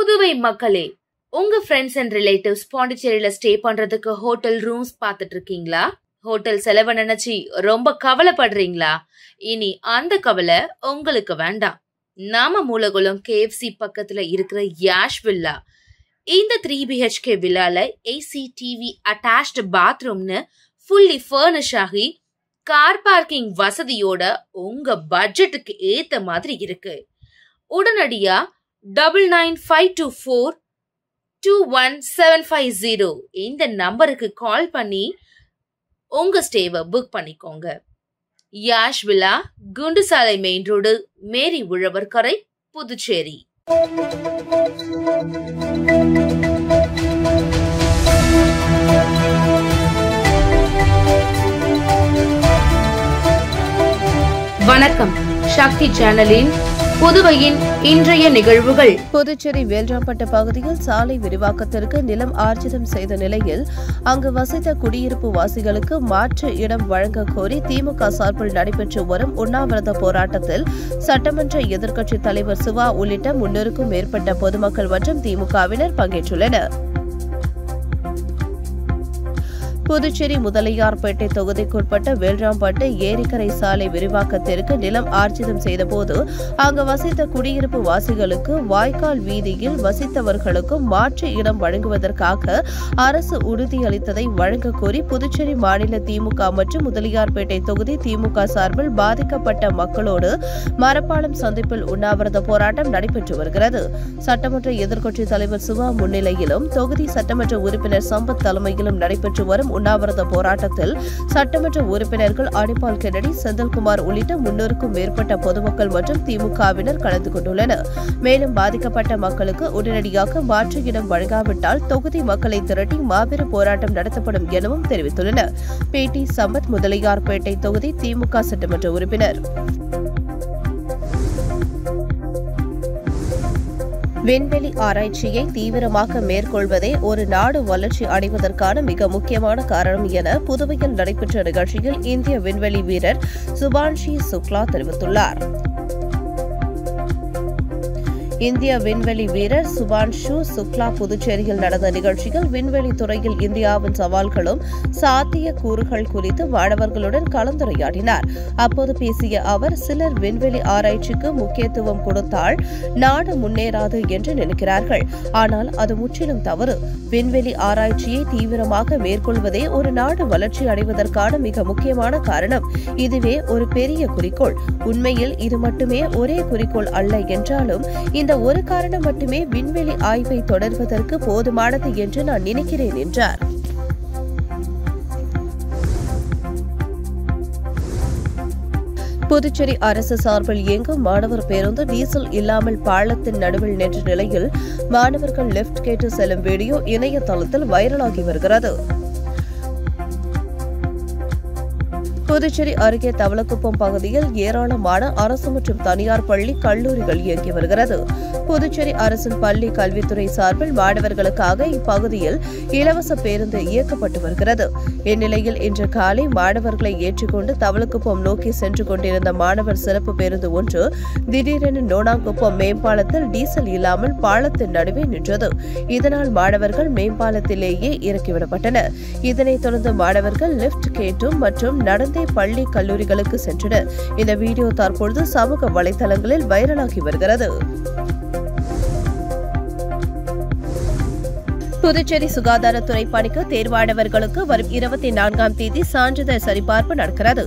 புதுவை மக்களே, உங்க friends and relatives பாண்டிச்சேரியில ஸ்டே பண்றதுக்கு ஹோட்டல் ரூம்ஸ் பாத்துட்டு இருக்கீங்களா? ஹோட்டல் செலவை நினைச்சு ரொம்ப கவலைப்படுறீங்களா? இனி அந்த கவலை உங்களுக்கு வேண்டாம். நாம மூலகுளம் KFC பக்கத்துல இருக்கிற யாஷ் வில்லா. இந்த 3 BHK வில்லால AC TV அட்டாச்ட் பாத்ரூம்னு ஃபுல்லி ஃபர்னிஷ் ஆகி கார் பார்க்கிங் வசதியோட உங்க பட்ஜெட்டுக்கு ஏத்த மாதிரி இருக்கு. உடனடியா 9952421750 இந்த நம்பருக்கு கால் பண்ணி உங்க ஸ்டேவை புக் பண்ணிக்கோங்க. Yash villa, Kundasale main road, மேரி உழவர்கரை, புதுச்சேரி. வணக்கம். சக்தி சேனலின் புதுவையின் இன்றைய நிகழ்வுகள். புதுச்சேரி வேல்ராம்பட்டு பகுதியில் சாலை விரிவாக்கத்திற்கு நிலம் ஆர்ஜிதம் செய்த நிலையில் அங்கு வசித்த குடியிருப்பு வாசிகளுக்கு மாற்று இடம் வழங்க கோரி திமுக சார்பில் நடைபெற்று வரும் உண்ணாவிரத போராட்டத்தில் சட்டமன்ற எதிர்க்கட்சித் தலைவர் சிவா உள்ளிட்ட 300க்கும் மேற்பட்ட பொதுமக்கள் மற்றும் திமுகவினர் பங்கேற்றுள்ளனர். புதுச்சேரி முதலியார்பேட்டை தொகுதிக்குட்பட்ட வேல்ராம்பட்டு ஏரிக்கரை சாலை விரிவாக்கத்திற்கு நிலம் ஆர்ஜிதம் செய்தபோது அங்கு வசித்த குடியிருப்பு வாசிகளுக்கு வாய்க்கால் வீதியில் வசித்தவர்களுக்கும் மாற்று இடம் வழங்குவதற்காக அரசு உறுதியளித்ததை வழங்க கோரி புதுச்சேரி மாநில திமுக மற்றும் முதலியார்பேட்டை தொகுதி திமுக சார்பில் பாதிக்கப்பட்ட மக்களோடு மரப்பாலம் சந்திப்பில் உண்ணாவிரத போராட்டம் நடைபெற்று வருகிறது. சட்டமன்ற எதிர்க்கட்சித் தலைவர் சிவா முன்னிலையிலும் தொகுதி சட்டமன்ற உறுப்பினர் சம்பத் தலைமையிலும் நடைபெற்று வரும் உண்ணாவிரத போராட்டத்தில் சட்டமன்ற உறுப்பினர்கள் அனிபால் கென்னடி, செந்தில்குமார் உள்ளிட்ட 300க்கும் மேற்பட்ட பொதுமக்கள் மற்றும் திமுகவினர் கலந்து கொண்டுள்ளனர். மேலும் பாதிக்கப்பட்ட மக்களுக்கு உடனடியாக மாற்று இடம் வழங்காவிட்டால் தொகுதி மக்களை திரட்டி மாபெரும் போராட்டம் நடத்தப்படும் எனவும் தெரிவித்துள்ளனர். பேட்டி சம்பத், முதலியார்பேட்டை தொகுதி திமுக சட்டமன்ற உறுப்பினர். விண்வெளி ஆராய்ச்சியை தீவிரமாக மேற்கொள்வதே ஒரு நாடு வளர்ச்சி அடைவதற்கான மிக முக்கியமான காரணம் என புதுவையில் நடைபெற்ற நிகழ்ச்சியில் இந்திய விண்வெளி வீரர் சுபான்ஷி சுக்லா தெரிவித்துள்ளார். இந்திய விண்வெளி வீரர் சுபான்ஷு சுக்லா புதுச்சேரியில் நடந்த நிகழ்ச்சியில் விண்வெளி துறையில் இந்தியாவின் சவால்களும் சாத்திய கூறுகள் குறித்து மாணவர்களுடன் கலந்துரையாடினார். அப்போது பேசிய அவர், சிலர் விண்வெளி ஆராய்ச்சிக்கு முக்கியத்துவம் கொடுத்தால் நாடு முன்னேறாது என்று நினைக்கிறார்கள். ஆனால் அது முற்றிலும் தவறு. விண்வெளி ஆராய்ச்சியை தீவிரமாக மேற்கொள்வதே ஒரு நாடு வளர்ச்சி அடைவதற்கான மிக முக்கியமான காரணம். இதுவே ஒரு பெரிய குறிக்கோள். உண்மையில் இது மட்டுமே ஒரே குறிக்கோள் அல்ல என்றாலும் இந்த ஒரு காரணம் மட்டுமே விண்வெளி ஆய்வை தொடர்வதற்கு போதுமானது என்று நான் நினைக்கிறேன் என்றார். புதுச்சேரி அரசு சார்பில் இயங்கும் மாணவர் பேருந்து டீசல் இல்லாமல் பாலத்தின் நடுவில் நின்ற நிலையில் மாணவர்கள் லிப்ட் கேட்டு செல்லும் வீடியோ இணையதளத்தில் வைரலாகி வருகிறது. புதுச்சேரி அருகே தவளக்குப்பம் பகுதியில் ஏராளமான அரசு மற்றும் தனியார் பள்ளி, கல்லூரிகள் இயங்கி வருகிறது. புதுச்சேரி அரசின் பள்ளி கல்வித்துறை சார்பில் மாணவர்களுக்காக இப்பகுதியில் இலவச பேருந்து இயக்கப்பட்டு வருகிறது. இந்நிலையில் இன்று காலை மாணவர்களை ஏற்றிக்கொண்டு தவளக்குப்பம் நோக்கி சென்று கொண்டிருந்த மாணவர் சிறப்பு பேருந்து ஒன்று திடீரென நோனாங்குப்பம் மேம்பாலத்தில் டீசல் இல்லாமல் பாலத்தின் நடுவே நின்றது. இதனால் மாணவர்கள் மேம்பாலத்திலேயே இறக்கிவிடப்பட்டனர். இதனைத் தொடர்ந்து மாணவர்கள் லிப்ட் கேட்டும் மற்றும் நடந்தே பள்ளி, கல்லூரிகளுக்கு சென்றனர். இந்த வீடியோ தற்பொழுது சமூக வலைதளங்களில் வைரலாகி வருகிறது. புதுச்சேரி சுகாதாரத்துறை பணிக்கு தேர்வானவர்களுக்கு வரும் 24ஆம் தேதி சான்றிதழ் சரிபார்ப்பு நடக்கிறது.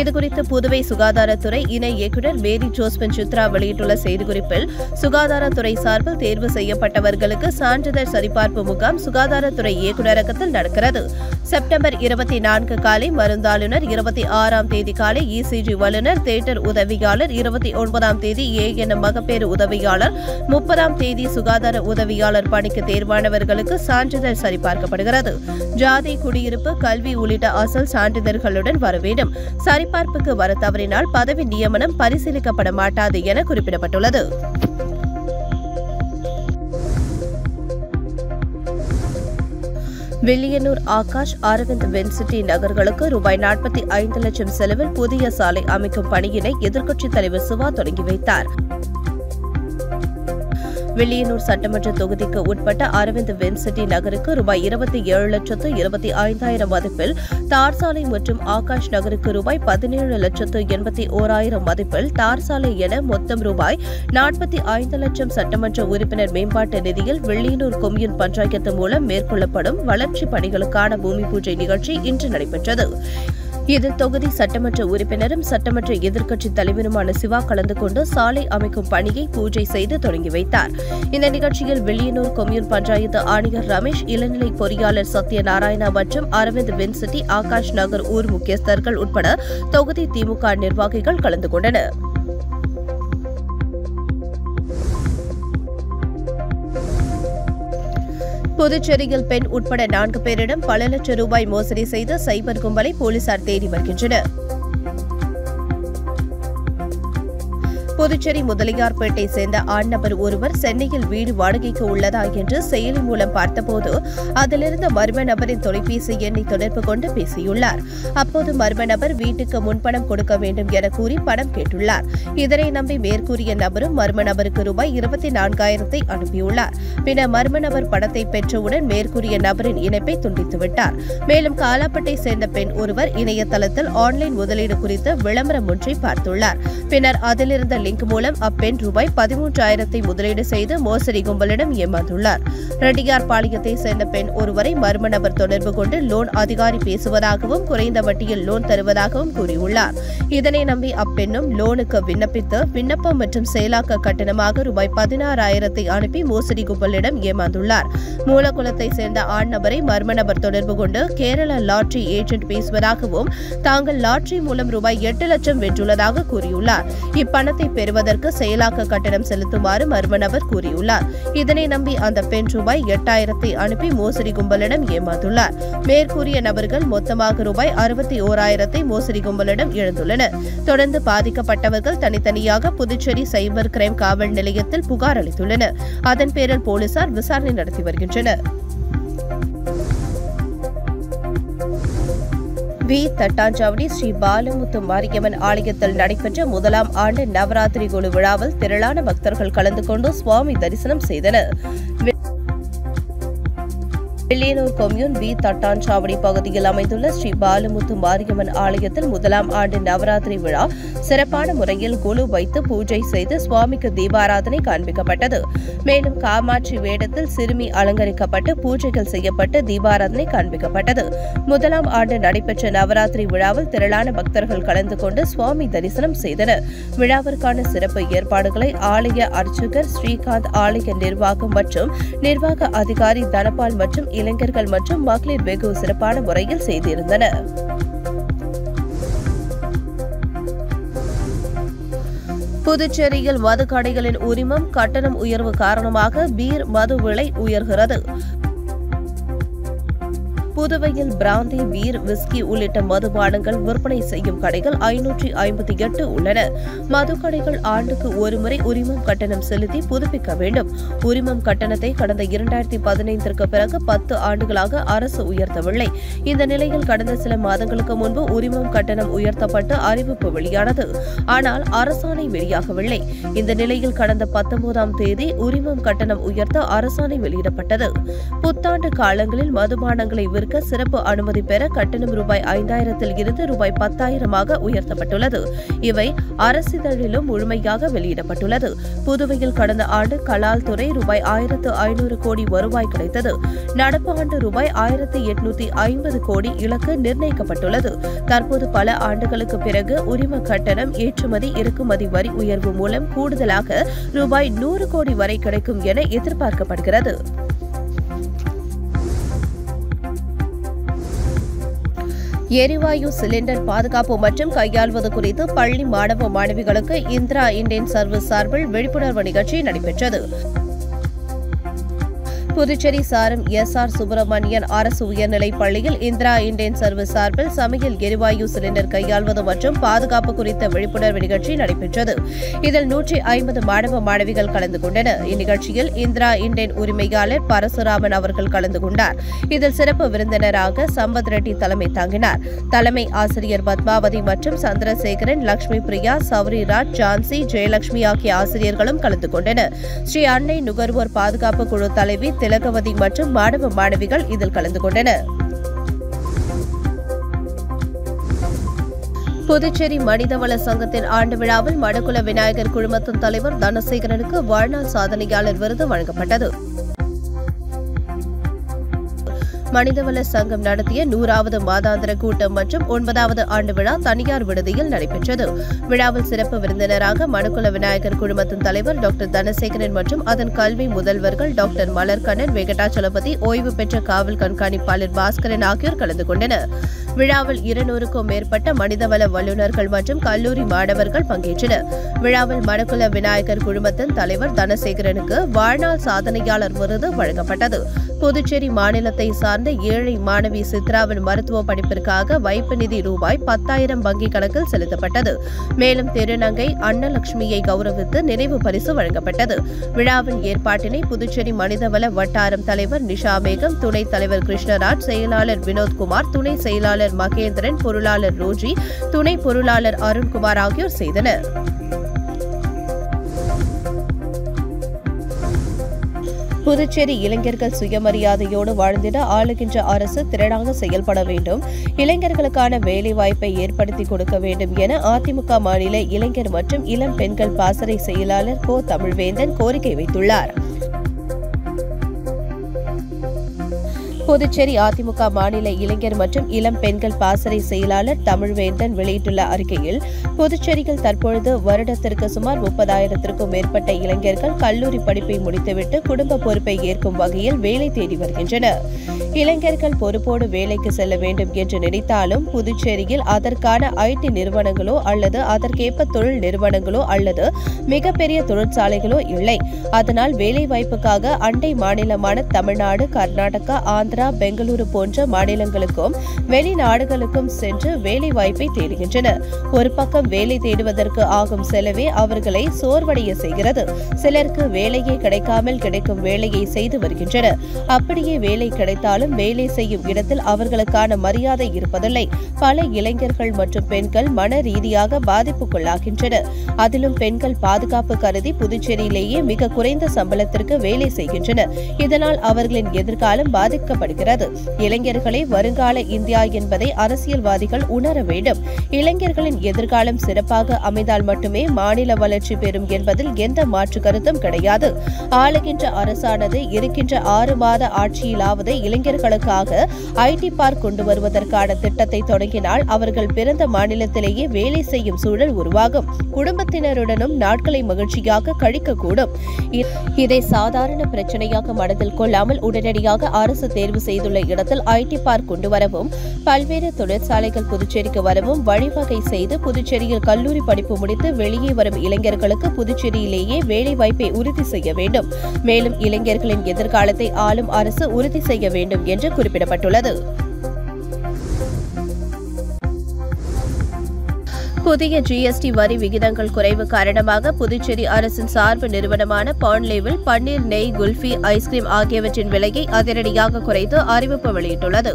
இதுகுறித்து புதுவை சுகாதாரத்துறை இணை இயக்குநர் மேரி ஜோஸ்பின் சித்ரா வெளியிட்டுள்ள செய்திக்குறிப்பில், சுகாதாரத்துறை சார்பில் தேர்வு செய்யப்பட்டவர்களுக்கு சான்றிதழ் சரிபார்ப்பு முகாம் சுகாதாரத்துறை இயக்குநரகத்தில் நடக்கிறது. செப்டம்பர் 24 காலை மருந்தாளுநர், 26ஆம் தேதி காலை ECG வல்லுநர், தியேட்டர் உதவியாளர், 29ஆம் தேதி ANM மகப்பேறு உதவியாளர், 30ஆம் தேதி சுகாதார உதவியாளர் பணிக்கு தேர்வானவர்களுக்கு சான்றிதழ் சரிபார்க்கப்படுகிறது. ஜாதி, குடியிருப்பு, கல்வி உள்ளிட்ட அசல் சான்றிதழ்களுடன் வர வேண்டும். சரிபார்ப்புக்கு வர தவறினால் பதவி நியமனம் பரிசீலிக்கப்பட மாட்டாது என குறிப்பிடப்பட்டுள்ளது. வில்லியனூர் ஆகாஷ், அரவிந்த் வென்சிட்டி நகர்களுக்கு ரூபாய் 45 லட்சம் செலவில் புதிய சாலை அமைக்கும் பணியினை எதிர்க்கட்சித் தலைவர் சிவா தொடங்கி வைத்தார். வில்லியனூர் சட்டமன்ற தொகுதிக்கு உட்பட்ட அரவிந்த் வென்சிட்டி நகருக்கு ரூபாய் 27,25,000 மதிப்பில், தார் சாலை மற்றும் ஆகாஷ் நகருக்கு ரூபாய் 17,81,000 மதிப்பில் தார் சாலை என மொத்தம் ரூபாய் 45 லட்சம் சட்டமன்ற உறுப்பினர் மேம்பாட்டு நிதியில் வில்லியனூர் கொம்யூன் பஞ்சாயத்து மூலம் மேற்கொள்ளப்படும் வளர்ச்சிப் பணிகளுக்கான பூமி பூஜை நிகழ்ச்சி இன்று நடைபெற்றது. இதில் தொகுதி சட்டமன்ற உறுப்பினரும் சட்டமன்ற எதிர்க்கட்சித் தலைவருமான சிவா கலந்து கொண்டு சாலை அமைக்கும் பணியை பூஜை செய்து தொடங்கி வைத்தார். இந்த நிகழ்ச்சியில் வில்லியனூர் கொம்யூன் பஞ்சாயத்து ஆணையர் ரமேஷ், இளநிலை பொறியாளர் சத்யநாராயணா மற்றும் அரவிந்த் வென்சிட்டி, ஆகாஷ் நகர் ஊர் முக்கியஸ்தர்கள் உட்பட தொகுதி திமுக நிர்வாகிகள் கலந்து கொண்டனர். புதுச்சேரியில் பெண் உட்பட 4 பேரிடம் பல லட்சம் ரூபாய் மோசடி செய்த சைபர் கும்பலை போலீசார் தேடி வருகின்றனர். புதுச்சேரி முதலியார்பேட்டை சேர்ந்த ஆண் நபர் ஒருவர் சென்னையில் வீடு வாடகைக்கு உள்ளதா என்று செயலி மூலம் பார்த்தபோது அதிலிருந்த மர்ம நபரின் தொலைபேசி எண்ணை தொடர்பு கொண்டு பேசியுள்ளார். அப்போது மர்ம நபர் வீட்டுக்கு முன்பணம் கொடுக்க வேண்டும் என கூறி பணம் கேட்டுள்ளார். இதனை நம்பி மேற்கூறிய நபரும் மர்ம நபருக்கு ரூபாய் 24,000 அனுப்பியுள்ளார். பின்னர் மர்ம நபர் பணத்தை பெற்றவுடன் மேற்கூறிய நபரின் இணைப்பை துண்டித்துவிட்டார். மேலும் காலாப்பட்டை சேர்ந்த பெண் ஒருவர் இணையதளத்தில் ஆன்லைன் முதலீடு குறித்த விளம்பரம் ஒன்றை பார்த்துள்ளார். பின்னர் அதிலிருந்த லிங்க் மூலம் அப்பெண் ரூபாய் 13,000 முதலீடு செய்து மோசடி கும்பலிடம் ஏமாந்துள்ளார். ரெட்டியார்பாளையத்தை சேர்ந்த பெண் ஒருவரை மர்ம நபர் தொடர்பு கொண்டு லோன் அதிகாரி பேசுவதாகவும் குறைந்த வட்டியில் லோன் தருவதாகவும் கூறியுள்ளார். இதனை நம்பி அப்பெண்ணும் லோனுக்கு விண்ணப்பித்து விண்ணப்பம் மற்றும் செயலாக்க கட்டணமாக ரூபாய் 16,000 அனுப்பி மோசடி கும்பலிடம் ஏமாந்துள்ளார். மூலகுளத்தை சேர்ந்த ஆண் நபரை மர்ம நபர் தொடர்பு கொண்டு கேரள லாட்டரி ஏஜென்ட் பேசுவதாகவும் தாங்கள் லாட்டரி மூலம் ரூபாய் 8 லட்சம் வென்றுள்ளதாக கூறியுள்ளார். இப்பணத்தை பெறுவதற்கு செயலாக்க கட்டணம் செலுத்துமாறு மர்ம நபர் கூறியுள்ளார். இதனை நம்பி அந்த பெண் ரூபாய் 8,000 அனுப்பி மோசடி கும்பலிடம் ஏமாந்துள்ளார். மேற்கூறிய நபர்கள் மொத்தமாக ரூபாய் 61,000 மோசடி கும்பலிடம் இழந்துள்ளனர். தொடர்ந்து பாதிக்கப்பட்டவர்கள் தனித்தனியாக புதுச்சேரி சைபர் கிரைம் காவல் நிலையத்தில் புகார் அளித்துள்ளனர். அதன் பேரில் போலீசார் விசாரணை நடத்தி வருகின்றனர். தட்டாஞ்சாவடி ஸ்ரீ பாலமுத்து மாரியம்மன் ஆலயத்தில் நடைபெற்ற முதலாம் ஆண்டு நவராத்திரி குழு விழாவில் திரளான பக்தர்கள் கலந்து கொண்டு சுவாமி தரிசனம் செய்தனர். வில்லியனூர் கொம்யூன் தட்டாஞ்சாவடி பகுதியில் அமைந்துள்ள ஸ்ரீ பாலமுத்து மாரியம்மன் ஆலயத்தில் முதலாம் ஆண்டு நவராத்திரி விழா சிறப்பான முறையில் குழு வைத்து பூஜை செய்து சுவாமிக்கு தீபாராதனை காண்பிக்கப்பட்டது. மேலும் காமாட்சி வேடத்தில் சிறுமி அலங்கரிக்கப்பட்டு பூஜைகள் செய்யப்பட்டு தீபாராதனை காண்பிக்கப்பட்டது. முதலாம் ஆண்டு நடைபெற்ற நவராத்திரி விழாவில் திரளான பக்தர்கள் கலந்து கொண்டு சுவாமி தரிசனம் செய்தனர். விழாவிற்கான சிறப்பு ஏற்பாடுகளை ஆலய அர்ச்சகர் ஸ்ரீகாந்த், ஆலய நிர்வாகம் மற்றும் நிர்வாக அதிகாரி தனபால் மற்றும் இளைஞர்கள் மற்றும் மகளிர் வெகு சிறப்பான முறையில் செய்திருந்தனர். புதுச்சேரியில் மதுக்கடைகளின் உரிமம் கட்டணம் உயர்வு காரணமாக பீர் மது விலை உயர்கிறது. புதுவையில் பிராந்தி, பீர், விஸ்கி உள்ளிட்ட மதுபானங்கள் விற்பனை செய்யும் கடைகள் 558 உள்ளன. மதுக்கடைகள் ஆண்டுக்கு ஒருமுறை உரிமம் கட்டணம் செலுத்தி புதுப்பிக்க வேண்டும். உரிமம் கட்டணத்தை கடந்த 2015 பிறகு 10 ஆண்டுகளாக அரசு உயர்த்தவில்லை. இந்த நிலையில் கடந்த சில மாதங்களுக்கு முன்பு உரிமம் கட்டணம் உயர்த்தப்பட்டு அறிவிப்பு வெளியானது. ஆனால் அரசாணை வெளியாகவில்லை. இந்த நிலையில் கடந்த 19ஆம் தேதி உரிமம் கட்டணம் உயர்த்த அரசாணை வெளியிடப்பட்டது. புத்தாண்டு காலங்களில் மதுபானங்களை விற்க சிறப்பு அனுமதி பெற கட்டணம் ரூபாய் 5,000 இருந்து ரூபாய் 10,000 உயர்த்தப்பட்டுள்ளது. இவை அரசிதழிலும் முழுமையாக வெளியிடப்பட்டுள்ளது. புதுவையில் கடந்த ஆண்டு கலால் துறை ரூபாய் 1,500 கோடி வருவாய் கிடைத்தது. நடப்பு ஆண்டு ரூபாய் 1,850 கோடி இலக்கு நிர்ணயிக்கப்பட்டுள்ளது. தற்போது பல ஆண்டுகளுக்கு பிறகு உரிம கட்டணம், ஏற்றுமதி இறக்குமதி வரி உயர்வு மூலம் கூடுதலாக ரூபாய் 100 கோடி வரை கிடைக்கும் என எதிர்பார்க்கப்படுகிறது. எரிவாயு சிலிண்டர் பாதுகாப்பு மற்றும் கையாள்வது குறித்து பள்ளி மாணவ மாணவிகளுக்கு இந்திரா இந்தியன் சர்வீஸ் சார்பில் விழிப்புணர்வு நிகழ்ச்சி நடைபெற்றது. புதுச்சேரி சாரம் எஸ்.ஆர். சுப்பிரமணியன் அரசு உயர்நிலைப் பள்ளியில் இந்திரா இண்டேன் சர்வீஸ் சார்பில் சமையல் எரிவாயு சிலிண்டர் கையாள்வது மற்றும் பாதுகாப்பு குறித்த விழிப்புணர்வு நிகழ்ச்சி நடைபெற்றது. இதில் 150 மாணவ மாணவிகள் கலந்து கொண்டனர். இந்நிகழ்ச்சியில் இந்திரா இண்டேன் உரிமையாளர் பரசுராமன் அவர்கள் கலந்து கொண்டார். இதில் சிறப்பு விருந்தினராக சம்பத் ரெட்டி தலைமை தாங்கினார். தலைமை ஆசிரியர் பத்மாவதி மற்றும் சந்திரசேகரன், லட்சுமி பிரியா, சௌரிராஜ், ஜான்சி, ஜெயலட்சுமி ஆகிய ஆசிரியர்களும் கலந்து கொண்டனர். ஸ்ரீ அன்னை நுகர்வோர் பாதுகாப்பு குழு தலைவி திலகவதி மற்றும் மாணவ மாணவிகள் இதில் கலந்து கொண்டனர். புதுச்சேரி மனிதவள சங்கத்தின் ஆண்டு விழாவில் மடக்குள விநாயகர் குழுமத்தின் தலைவர் தனசேகரனுக்கு வாழ்நாள் சாதனையாளர் விருது வழங்கப்பட்டது. மனிதவள சங்கம் நடத்திய 100வது மாதாந்திர கூட்டம் மற்றும் 9வது ஆண்டு விழா தனியார் விடுதியில் நடைபெற்றது. விழாவில் சிறப்பு விருந்தினராக மடக்குள விநாயகர் குழுமத்தின் தலைவர் டாக்டர் தனசேகரன் மற்றும் அதன் கல்வி முதல்வர்கள் டாக்டர் மலர்கண்ணன், வெங்கடாச்சலபதி, ஓய்வு பெற்ற காவல் கண்காணிப்பாளர் பாஸ்கரன் ஆகியோர் கலந்து கொண்டனர். விழாவில் 200க்கும் மேற்பட்ட மனிதவள வல்லுநர்கள் மற்றும் கல்லூரி மாணவர்கள் பங்கேற்றனர். விழாவில் மடக்குள விநாயகர் குழுமத்தின் தலைவர் தனசேகரனுக்கு வாழ்நாள் சாதனையாளர் விருது வழங்கப்பட்டது. புதுச்சேரி மாநிலத்தை சார்ந்த ஏழை மாணவி சித்ராவின் மருத்துவ படிப்பிற்காக வைப்பு நிதி ரூபாய் 10,000 வங்கிக் கணக்கில் செலுத்தப்பட்டது. மேலும் திருநங்கை அன்னலட்சுமியை கௌரவித்து நினைவு பரிசு வழங்கப்பட்டது. விழாவின் ஏற்பாட்டினை புதுச்சேரி மனிதவள வட்டாரம் தலைவர் நிஷா மேகம், துணைத் தலைவர் கிருஷ்ணராஜ், செயலாளர் வினோத்குமார், துணை செயலாளர் மகேந்திரன், பொருளாளர் ரோஜி, துணை பொருளாளர் அருண்குமார் ஆகியோர் செய்தனர். புதுச்சேரி இளைஞர்கள் சுயமரியாதையோடு வாழ்ந்திட ஆளுகின்ற அரசு திறனாக செயல்பட வேண்டும், இளைஞர்களுக்கான வேலைவாய்ப்பை ஏற்படுத்தி கொடுக்க வேண்டும் என அதிமுக மாநில இளைஞர் மற்றும் இளம் பெண்கள் பாசறை செயலாளர் கோ. தமிழ்வேந்தன் கோரிக்கை வைத்துள்ளார். புதுச்சேரி அதிமுக மாநில இளைஞர் மற்றும் இளம் பெண்கள் பாசறை செயலாளர் தமிழ்வேந்தன் வெளியிட்டுள்ள அறிக்கையில், புதுச்சேரியில் தற்பொழுது வருடத்திற்கு சுமார் 30,000க்கும் மேற்பட்ட இளைஞர்கள் கல்லூரி படிப்பை முடித்துவிட்டு குடும்ப பொறுப்பை ஏற்கும் வகையில் வேலை தேடி வருகின்றனர். இளைஞர்கள் பொறுப்போடு வேலைக்கு செல்ல வேண்டும் என்று நினைத்தாலும் புதுச்சேரியில் அதற்கான ஐடி நிறுவனங்களோ அல்லது அதற்கேற்ப தொழில் நிறுவனங்களோ அல்லது மிகப்பெரிய தொழிற்சாலைகளோ இல்லை. அதனால் வேலைவாய்ப்புக்காக அண்டை மாநிலமான தமிழ்நாடு, கர்நாடகா, ஆந்திரா, பெங்களூரு போன்ற மாநிலங்களுக்கும் வெளிநாடுகளுக்கும் சென்று வேலை வாய்ப்பை தேடுகின்றனர். ஒரு பக்கம் வேலை தேடுவதற்கு ஆகும் செலவே அவர்களை சோர்வடைய செய்கிறது. சிலருக்கு வேலையே கிடைக்காமல் கிடைக்கும் வேலையை செய்து வருகின்றனர். அப்படியே வேலை கிடைத்தாலும் வேலை செய்யும் இடத்தில் அவர்களுக்கான மரியாதை இருப்பதில்லை. பல இளைஞர்கள் மற்றும் பெண்கள் மன ரீதியாக பாதிப்புக்குள்ளாகின்றனர். அதிலும் பெண்கள் பாதுகாப்பு கருதி புதுச்சேரியிலேயே மிக குறைந்த சம்பளத்திற்கு வேலை செய்கின்றனர். இதனால் அவர்களின் எதிர்காலம் பாதிக்கப்படுகிறது. இளைஞர்களே வருங்கால இந்தியா என்பதை அரசியல்வாதிகள் உணர வேண்டும். இளைஞர்களின் எதிர்காலம் சிறப்பாக அமைந்தால் மட்டுமே மாநில வளர்ச்சி பெறும் என்பதில் எந்த மாற்று கருத்தும் கிடையாது. ஆளுகின்ற அரசானது இருக்கின்ற 6 மாத ஆட்சியிலாவது இளைஞர்களுக்காக ஐடி பார்க் கொண்டு வருவதற்கான திட்டத்தை தொடங்கினால் அவர்கள் பிறந்த மாநிலத்திலேயே வேலை செய்யும் சூழல் உருவாகும். குடும்பத்தினருடனும் நாட்களை மகிழ்ச்சியாக கழிக்கக்கூடும். இதை சாதாரண பிரச்சனையாக மனதில் கொள்ளாமல் உடனடியாக அரசு தேர்வு செய்துள்ள இடத்தில் ஐடி பார்க் கொண்டு வரவும் பல்வேறு தொழிற்சாலைகள் புதுச்சேரிக்கு வரவும் வழிவகை செய்து புதுச்சேரியில் கல்லூரி படிப்பு முடித்து வெளியே வரும் இளைஞர்களுக்கு புதுச்சேரியிலேயே வேலை வாய்ப்பை உறுதி செய்ய வேண்டும். மேலும் இளைஞர்களின் எதிர்காலத்தை ஆளும் அரசு உறுதி செய்ய வேண்டும் என்று குறிப்பிடப்பட்டுள்ளது. புதிய ஜிஎஸ்டி வரி விகிதங்கள் குறைவு காரணமாக புதுச்சேரி அரசின் சார்பு நிறுவனமான பான்லேவில் பன்னீர், நெய், குல்ஃபி, ஐஸ்கிரீம் ஆகியவற்றின் விலையை அதிரடியாக குறைத்து அறிவிப்பு வெளியிட்டுள்ளது.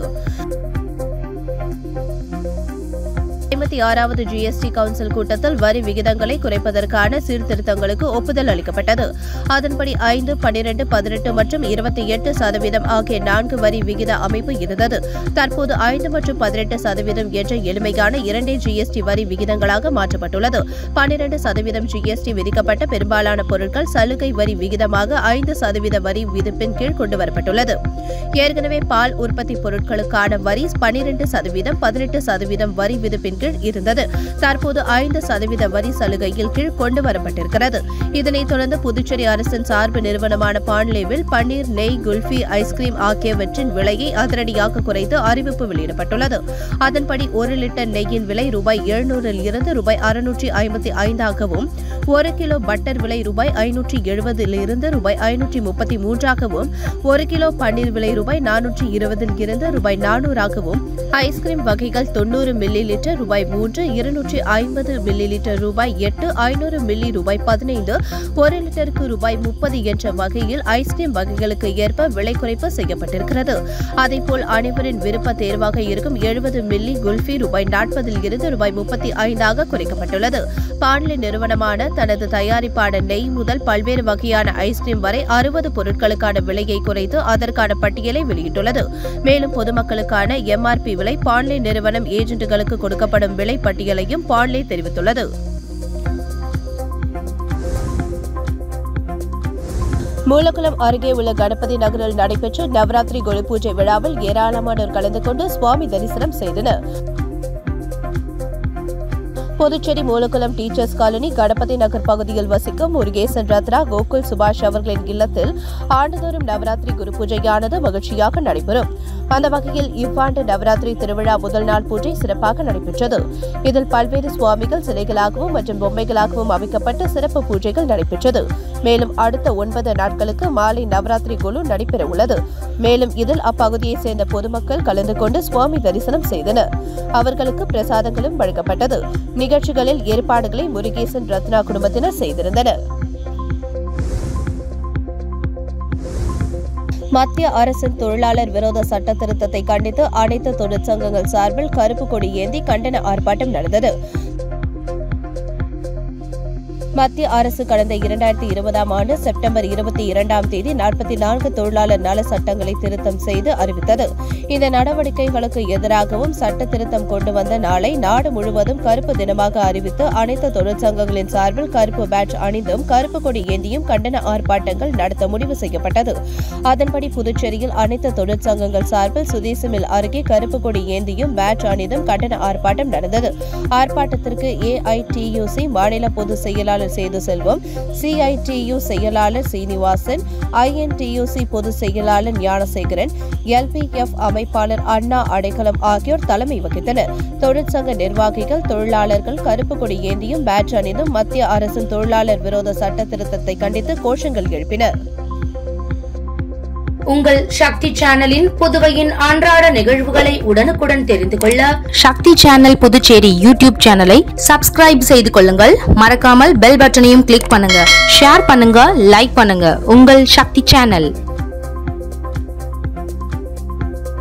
56வது ஜிஎஸ்டி கவுன்சில் கூட்டத்தில் வரி விகிதங்களை குறைப்பதற்கான சீர்திருத்தங்களுக்கு ஒப்புதல் அளிக்கப்பட்டது. அதன்படி 5, 12, 18 மற்றும் 28% ஆகிய 4 வரி விகித அமைப்பு இருந்தது. தற்போது 5 மற்றும் 18% என்ற எளிமையான 2 ஜிஎஸ்டி வரி விகிதங்களாக மாற்றப்பட்டுள்ளது. 12% ஜிஎஸ்டி விதிக்கப்பட்ட பெரும்பாலான பொருட்கள் சலுகை வரி விகிதமாக 5% வரி விதிப்பின் கீழ் கொண்டுவரப்பட்டுள்ளது. ஏற்கனவே பால் உற்பத்தி பொருட்களுக்கான வரி 12%, 18% வரி விதிப்பின் கீழ் கீழ் இருந்தது. தற்போது 5% வரி சலுகையில் கீழ் கொண்டு வரப்பட்டிருக்கிறது. இதனைத் தொடர்ந்து புதுச்சேரி அரசின் சார்பு நிறுவனமான பான்லேவில் பன்னீர், நெய், குல்ஃபி, ஐஸ்கிரீம் ஆகியவற்றின் விலையை அதிரடியாக குறைத்து அறிவிப்பு வெளியிடப்பட்டுள்ளது. அதன்படி 1 லிட்டர் நெய்யின் விலை ₹700 இருந்து ₹655ஆகவும், 1 கிலோ பட்டர் விலை ₹570 இருந்து ₹533ஆகவும், 1 கிலோ பன்னீர் விலை ₹420 இருந்து ₹400ஆகவும், ஐஸ்கிரீம் வகைகள் 90 milli litre ₹3, 250 milli litre ₹8, 500 milli ₹15, 1 லிட்டருக்கு ₹30 என்ற வகையில் ஐஸ்கிரீம் வகைகளுக்கு ஏற்ப விலை குறைப்பு செய்யப்பட்டிருக்கிறது. அதேபோல் அனைவரின் விருப்ப தேர்வாக இருக்கும் 70 மில்லி குல்ஃபி ₹40 இருந்து ₹35ஆக குறைக்கப்பட்டுள்ளது. பான்லே நிறுவனமான தனது தயாரிப்பான நெய் முதல் பல்வேறு வகையான ஐஸ்கிரீம் வரை 60 பொருட்களுக்கான விலையை குறைத்து அதற்கான பட்டியலை வெளியிட்டுள்ளது. மேலும் பொதுமக்களுக்கான MRP விலை, பான்லே நிறுவனம் ஏஜென்ட்டுகளுக்கு கொடுக்கப்படும் விலை பட்டியலையும் பான்லே தெரிவித்துள்ளது. மூலக்குளம் அருகே உள்ள கணபதி நகரில் நடைபெற்ற நவராத்திரி குரு பூஜை விழாவில் ஏராளமானோர் கலந்து கொண்டு சுவாமி தரிசனம் செய்தனர். புதுச்சேரி மூலக்குளம் டீச்சர்ஸ் காலனி கணபதி நகர் பகுதியில் வசிக்கும் முருகேசன் ரத்னா, கோகுல், சுபாஷ் அவர்களின் இல்லத்தில் ஆண்டுதோறும் நவராத்திரி குரு பூஜையானது மகிழ்ச்சியாக நடைபெறும். அந்த வகையில் இவ்வாண்டு நவராத்திரி திருவிழா முதல் நாள் பூஜை சிறப்பாக நடைபெற்றது. இதில் பல்வேறு சுவாமிகள் சிலைகளாகவும் மற்றும் பொம்மைகளாகவும் அமைக்கப்பட்டு சிறப்பு பூஜைகள் நடைபெற்றது. மேலும் அடுத்த 9 நாட்களுக்கு மாலை நவராத்திரி குழு நடைபெற உள்ளது. மேலும் இதில் அப்பகுதியைச் சேர்ந்த பொதுமக்கள் கலந்து கொண்டு சுவாமி தரிசனம் செய்தனர். அவர்களுக்கு பிரசாதங்களும் வழங்கப்பட்டது. நிகழ்ச்சிகளில் ஏற்பாடுகளை முருகேசன் ரத்னா குடும்பத்தினர் செய்திருந்தனர். மத்திய அரசின் தொழிலாளர் விரோத சட்ட திருத்தத்தை கண்டித்து அனைத்து தொழிற்சங்கங்கள் சார்பில் கருப்பு கொடி ஏந்தி கண்டன ஆர்ப்பாட்டம் நடந்தது. மத்திய அரசு கடந்த 2020ஆம் ஆண்டு செப்டம்பர் 22ஆம் தேதி 44 தொழிலாளர் நல சட்டங்களை திருத்தம் செய்து அறிவித்தது. இந்த நடவடிக்கைகளுக்கு எதிராகவும் சட்ட திருத்தம் கொண்டு வந்த நாளை நாடு முழுவதும் கருப்பு தினமாக அறிவித்து அனைத்து தொழிற்சங்கங்களின் சார்பில் கருப்பு பேட்ஜ் அணிந்தும் கருப்பு கொடி ஏந்தியும் கண்டன ஆர்ப்பாட்டங்கள் நடத்த முடிவு செய்யப்பட்டது. அதன்படி புதுச்சேரியில் அனைத்து தொழிற்சங்கங்கள் சார்பில் சுதேசி மில் அருகே கருப்பு கொடி ஏந்தியும் பேட்ஜ் அணிந்தும் கண்டன ஆர்ப்பாட்டம் நடந்தது. ஆர்ப்பாட்டத்திற்கு AITUC மாநில பொதுச் செயலாளர் சேது செல்வம், CITU செயலாளர் சீனிவாசன், INTUC பொதுச் செயலாளர் ஞானசேகரன், LPF அமைப்பாளர் அண்ணா அடைக்கலம் ஆகியோர் தலைமை வகித்தனர். தொழிற்சங்க நிர்வாகிகள், தொழிலாளர்கள் கருப்பு கொடி ஏந்தியும் பேட்ஜ் அணிந்தும் மத்திய அரசின் தொழிலாளர் விரோத சட்ட திருத்தத்தை கண்டித்து கோஷங்கள் எழுப்பினர். உங்கள் சக்தி சேனலின் புதுவையின் அன்றாட நிகழ்வுகளை உடனுக்குடன் தெரிந்து கொள்ள சக்தி சேனல் புதுச்சேரி யூடியூப் சேனலை சப்ஸ்கிரைப் செய்து கொள்ளுங்கள். மறக்காமல் பெல் பட்டனையும் கிளிக் பண்ணுங்க. ஷேர் பண்ணுங்க, லைக் பண்ணுங்க. உங்கள் சக்தி சேனல்.